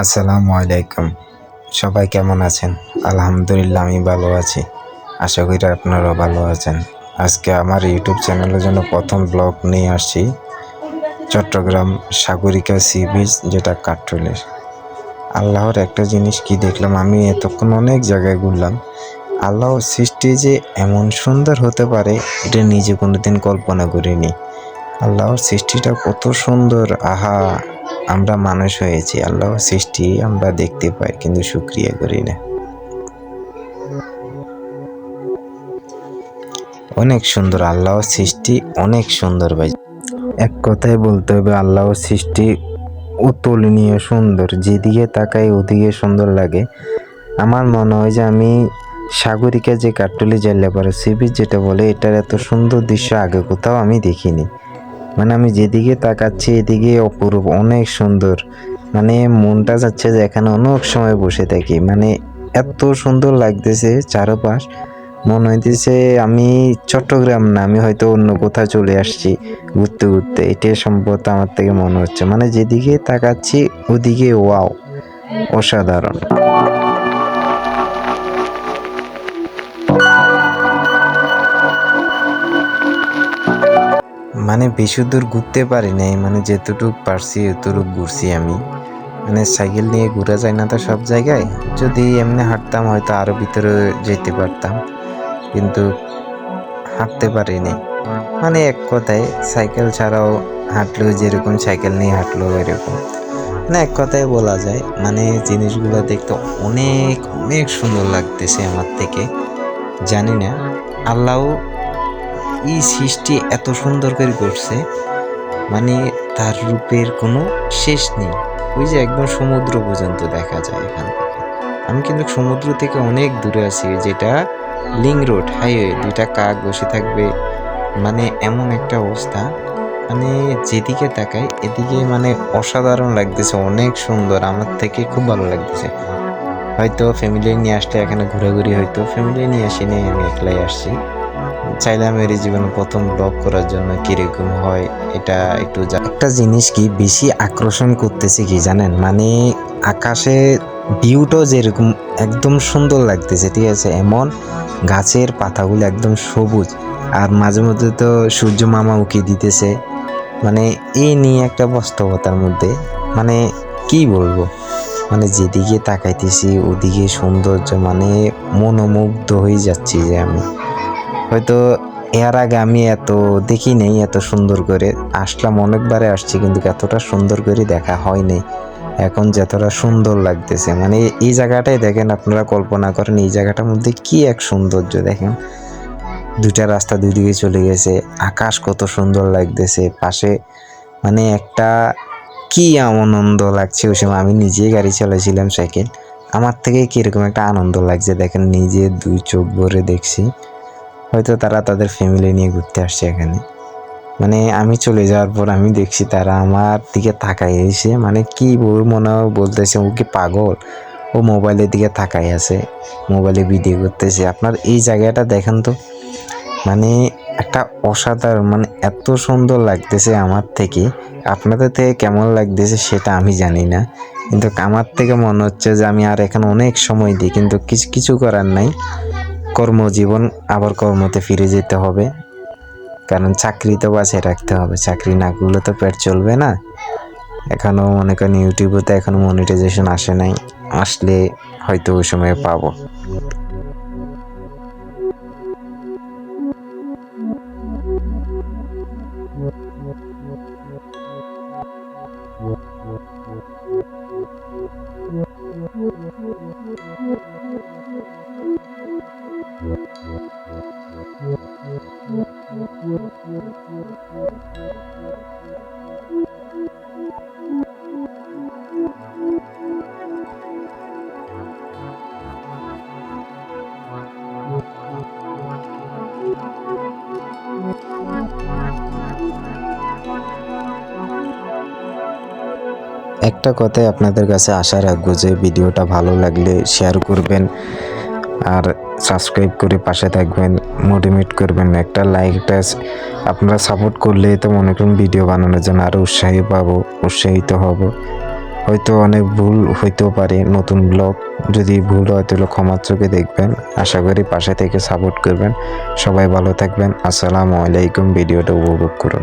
আসসালামু আলাইকুম। সবাই কেমন আছেন? আলহামদুলিল্লাহ আমি ভালো আছি। আশা করি আপনারাও ভালো আছেন। আজকে আমার ইউটিউব চ্যানেলের জন্য প্রথম ব্লগ নিয়ে আসছি চট্টগ্রাম সাগরিকা সি বিচ, যেটা কাঠরোলের। আল্লাহর একটা জিনিস কি দেখলাম, আমি এতক্ষণ অনেক জায়গায় ঘুরলাম। আল্লাহর সৃষ্টি যে এমন সুন্দর হতে পারে এটা নিজে কোনোদিন কল্পনা করিনি। আল্লাহর সৃষ্টিটা কত সুন্দর, আহা! আমরা মানুষ হয়েছি, আল্লাহর সৃষ্টি আমরা দেখতে পাই কিন্তু শুকরিয়া করি না। অনেক সুন্দর আল্লাহর সৃষ্টি, অনেক সুন্দর ভাই। এক কথায় বলতে হবে আল্লাহর সৃষ্টি অতুলনীয় সুন্দর, যেদিকে তাকাই ওদিকে সুন্দর লাগে। আমার মনে হয় যে আমি সাগরিকা যে কাঠরোলে জেলাপাড়া সি বিচ যেটা বলে, এটার এত সুন্দর দৃশ্য আগে কোথাও আমি দেখিনি। মানে আমি যেদিকে তাকাচ্ছি এদিকে অপরূপ, অনেক সুন্দর। মানে মনটা যাচ্ছে যে এখানে অনেক সময় বসে থাকি। মানে এত সুন্দর লাগতেছে চারপাশ, মনে হইতেছে আমি চট্টগ্রাম না, আমি হয়তো অন্য কোথাও চলে আসছি ঘুরতে ঘুরতে। এটাই সম্ভবত আমার থেকে মনে হচ্ছে। মানে যেদিকে তাকাচ্ছি ওদিকে ওয়াও, অসাধারণ। মানে বেশি দূর ঘুরতে পারি নাই, মানে যেতটুক পারছি এতটুক ঘুরছি আমি। মানে সাইকেল নিয়ে ঘোরা যায় না তো সব জায়গায়। যদি এমনি হাঁটতাম হয়তো আরো ভিতরে যেতে পারতাম, কিন্তু হাঁটতে পারিনি। মানে এক কথায় সাইকেল ছাড়াও হাঁটলেও যেরকম সাইকেল নিয়ে হাঁটলেও এরকম। মানে এক কথায় বলা যায়, মানে জিনিসগুলো দেখতে অনেক অনেক সুন্দর লাগতেছে আমার থেকে। জানি না আল্লাহ এই সৃষ্টি এত সুন্দর করে করছে, মানে তার রূপের কোনো শেষ নেই। ওই যে একদম সমুদ্র পর্যন্ত দেখা যায় এখান থেকে। আমি কিন্তু সমুদ্র থেকে অনেক দূরে আছি, যেটা লিং রোড হাইওয়ে, দুইটা কাক বসে থাকবে। মানে এমন একটা অবস্থা, মানে যেদিকে তাকাই এদিকে মানে অসাধারণ লাগতেছে, অনেক সুন্দর। আমার থেকে খুব ভালো লাগতেছে। হয়তো ফ্যামিলি নিয়ে আসলে এখানে ঘোরাঘুরি, হয়তো ফ্যামিলি নিয়ে আসিনি, আমি একলাই আসছি। চাইলাম এর জীবনে প্রথম ব্লগ করার জন্য কিরকম হয় এটা একটু একটা জিনিস কি বেশি আকর্ষণ করতেছে কি জানেন, মানে আকাশে ভিউটাও যেরকম একদম সুন্দর লাগতেছে, ঠিক আছে, এমন গাছের পাতাগুলো একদম সবুজ, আর মাঝে মধ্যে তো সূর্য মামা উকি দিতেছে। মানে এই নিয়ে একটা বাস্তবতার মধ্যে, মানে কি বলবো, মানে যেদিকে তাকাইতেছি ওদিকে সৌন্দর্য, মানে মনোমুগ্ধ হয়ে যাচ্ছি যে আমি হয়তো এর আগে আমি এত দেখি নেই এত সুন্দর করে। আসলাম অনেকবারে আসছি কিন্তু এতটা সুন্দর করে দেখা হয়নি। এখন যতটা সুন্দর লাগতেছে, মানে এই জায়গাটাই দেখেন, আপনারা কল্পনা করেন এই জায়গাটার মধ্যে কি এক সৌন্দর্য দেখেন। দুইটা রাস্তা দুইদিকে চলে গেছে, আকাশ কত সুন্দর লাগতেছে পাশে। মানে একটা কি আনন্দ লাগছে ওই সময়, আমি নিজেই গাড়ি চালাইছিলাম সাইকেল, আমার থেকে কিরকম একটা আনন্দ লাগছে দেখেন, নিজে দুই চোখ ভরে দেখছি। হয়তো তারা তাদের ফ্যামিলি নিয়ে ঘুরতে আসছে এখানে। মানে আমি চলে যাওয়ার পর আমি দেখছি তারা আমার দিকে তাকাই এসে, মানে কি মনে বলতেছে ও কি পাগল, ও মোবাইলের দিকে তাকাই আছে, মোবাইলে ভিডিও করতেছে। আপনার এই জায়গাটা দেখেন তো, মানে একটা অসাধারণ, মানে এত সুন্দর লাগতেছে আমার থেকে। আপনাদের থেকে কেমন লাগতেছে সেটা আমি জানি না, কিন্তু আমার থেকে মনে হচ্ছে যে আমি আর এখানে অনেক সময় দিই, কিন্তু কিছু করার নাই। কর্মজীবন, আবার কর্মতে ফিরে যেতে হবে, কারণ চাকরি তো বাঁচিয়ে রাখতে হবে, চাকরি না করলে তো পেট চলবে না। এখনও মনে করেন ইউটিউবে তো এখনো মনিটাইজেশন আসে নাই, আসলে হয়তো ওই সময় পাবো। একটা কথাই আপনাদের কাছে আশা রাখবো যে ভিডিওটা ভালো লাগলে শেয়ার করবেন, আর সাবস্ক্রাইব করে পাশে থাকবেন, মোটিভেট করবেন। একটা লাইকটা আপনারা সাপোর্ট করলে তো মনে করুন ভিডিও বানানোর জন্য আরও উৎসাহিত হব। হয়তো অনেক ভুল হইতেও পারে, নতুন ব্লগ যদি ভুল হয় তাহলে ক্ষমার চোখে দেখবেন। আশা করি পাশে থেকে সাপোর্ট করবেন। সবাই ভালো থাকবেন। আসসালামু আলাইকুম। ভিডিওটা উপভোগ করুন।